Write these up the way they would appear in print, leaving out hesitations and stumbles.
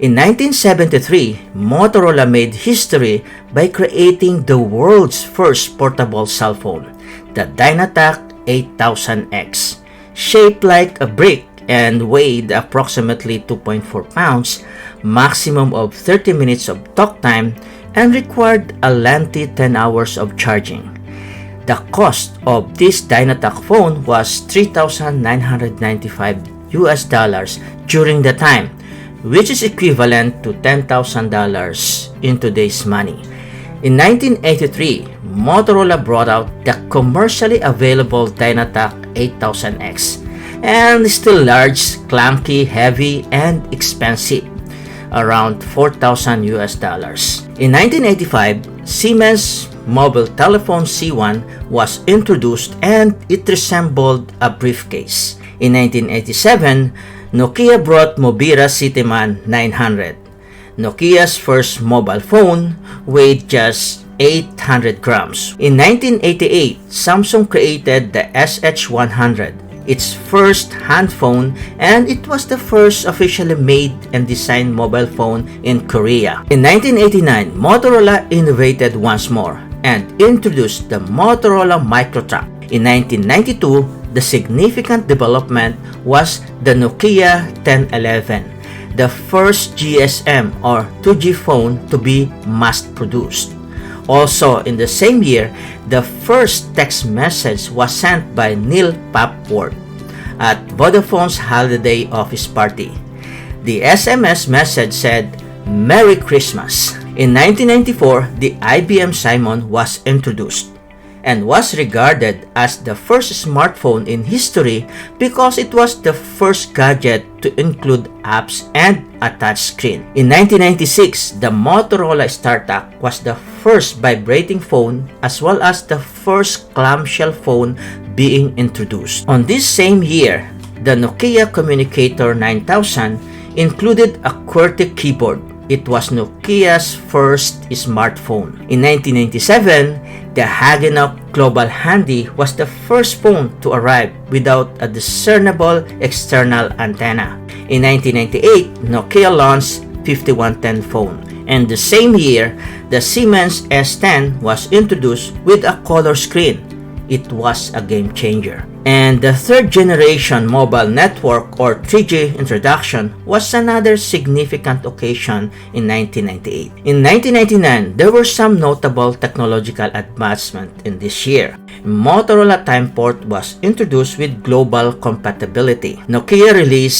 In 1973, Motorola made history by creating the world's first portable cell phone, the Dynatac 8000X. Shaped like a brick and weighed approximately 2.4 pounds, maximum of 30 minutes of talk time, and required a lengthy 10 hours of charging. The cost of this Dynatac phone was $3,995 during the time, which is equivalent to $10,000 in today's money. In 1983, Motorola brought out the commercially available Dynatac 8000X, and still large, clunky, heavy, and expensive, around $4,000. In 1985, Siemens mobile telephone C1 was introduced and it resembled a briefcase. In 1987, Nokia brought Mobira Cityman 900. Nokia's first mobile phone weighed just 800 grams. In 1988, Samsung created the SH100, its first hand phone, and it was the first officially made and designed mobile phone in Korea. In 1989, Motorola innovated once more and introduced the Motorola Microtrack. In 1992, the significant development was the Nokia 1011, the first GSM or 2G phone to be mass-produced. Also in the same year, the first text message was sent by Neil Papworth at Vodafone's holiday office party. The SMS message said, "Merry Christmas." In 1994, the IBM Simon was introduced and was regarded as the first smartphone in history because it was the first gadget to include apps and a touchscreen. In 1996, the Motorola StarTAC was the first vibrating phone as well as the first clamshell phone being introduced. On this same year, the Nokia Communicator 9000 included a QWERTY keyboard. It was Nokia's first smartphone. In 1997, the Hagenok Global Handy was the first phone to arrive without a discernible external antenna. In 1998, Nokia launched 5110 phone. And the same year, the Siemens S10 was introduced with a color screen. It was a game changer. And the third generation mobile network or 3G introduction was another significant occasion in 1998. In 1999, there were some notable technological advancements in this year. Motorola Timeport was introduced with global compatibility. Nokia released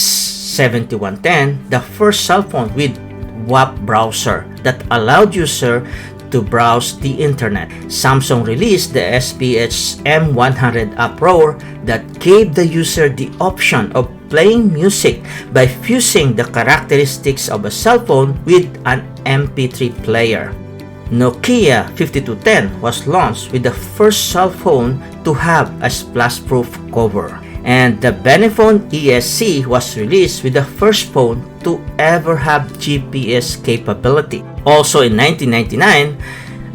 7110, the first cell phone with WAP browser that allowed users to browse the internet. Samsung released the SPH M100 Uproar that gave the user the option of playing music by fusing the characteristics of a cell phone with an MP3 player. Nokia 5210 was launched with the first cell phone to have a splash-proof cover. And the Benephone ESC was released with the first phone to ever have GPS capability. Also in 1999,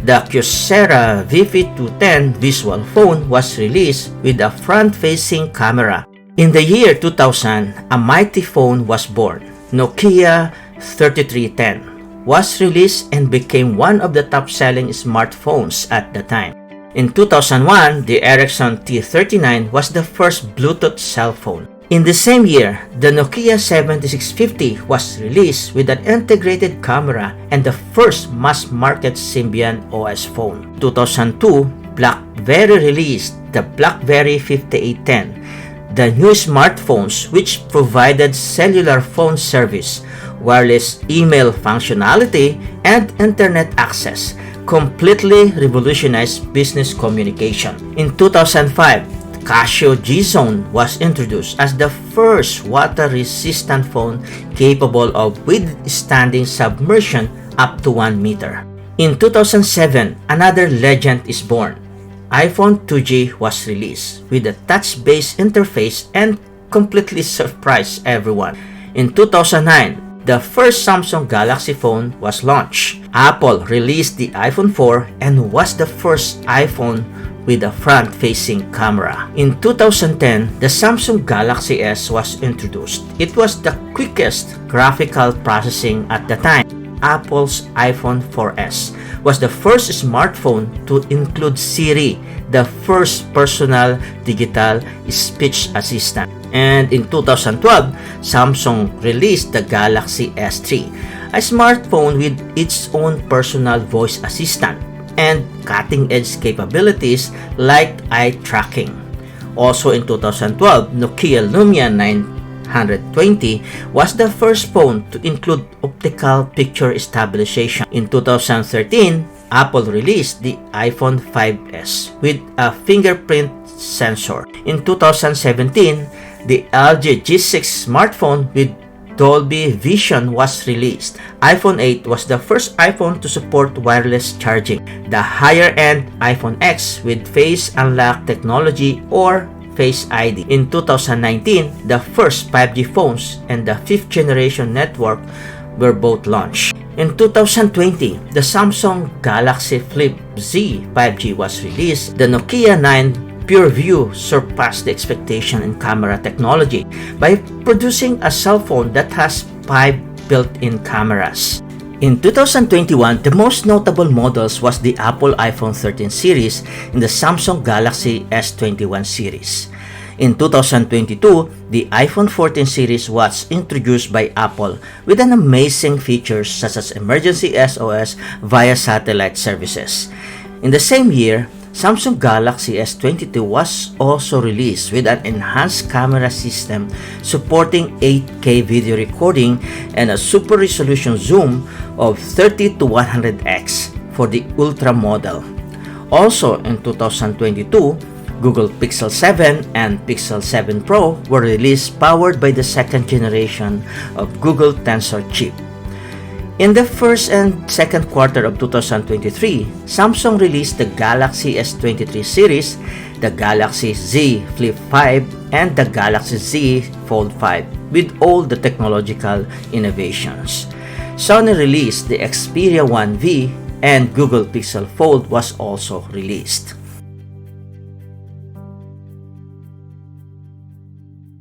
the Kyocera VV210 visual phone was released with a front-facing camera. In the year 2000, a mighty phone was born. Nokia 3310 was released and became one of the top-selling smartphones at the time. In 2001, the Ericsson T39 was the first Bluetooth cell phone. In the same year, the Nokia 7650 was released with an integrated camera and the first mass-market Symbian OS phone. 2002, BlackBerry released the BlackBerry 5810, the new smartphones which provided cellular phone service, wireless email functionality, and internet access, completely revolutionized business communication. In 2005, Casio G-Zone was introduced as the first water-resistant phone capable of withstanding submersion up to 1 meter. In 2007, another legend is born. iPhone 2G was released with a touch-based interface and completely surprised everyone. In 2009, the first Samsung Galaxy phone was launched. Apple released the iPhone 4 and was the first iPhone with a front-facing camera. In 2010, the Samsung Galaxy S was introduced. It was the quickest graphical processing at the time. Apple's iPhone 4S was the first smartphone to include Siri, the first personal digital speech assistant. And in 2012, Samsung released the Galaxy S3, a smartphone with its own personal voice assistant and cutting-edge capabilities like eye tracking. Also in 2012, Nokia Lumia 920 was the first phone to include optical picture stabilization. In 2013, Apple released the iPhone 5S with a fingerprint sensor. In 2017, the LG G6 smartphone with Dolby Vision was released. iPhone 8 was the first iPhone to support wireless charging. The higher-end iPhone X with Face Unlock technology or Face ID. In 2019, the first 5G phones and the 5th generation network were both launched. In 2020, the Samsung Galaxy Flip Z 5G was released. The Nokia 9 PureView surpassed the expectation in camera technology by producing a cell phone that has 5 built-in cameras. In 2021, the most notable models was the Apple iPhone 13 series and the Samsung Galaxy S21 series. In 2022, the iPhone 14 series was introduced by Apple with an amazing features such as emergency SOS via satellite services. In the same year, Samsung Galaxy S22 was also released with an enhanced camera system supporting 8K video recording and a super resolution zoom of 30 to 100x for the Ultra model. Also in 2022, Google Pixel 7 and Pixel 7 Pro were released powered by the second generation of Google Tensor chip. In the first and second quarter of 2023, Samsung released the Galaxy S23 series, the Galaxy Z Flip 5, and the Galaxy Z Fold 5 with all the technological innovations. Sony released the Xperia 1V and Google Pixel Fold was also released.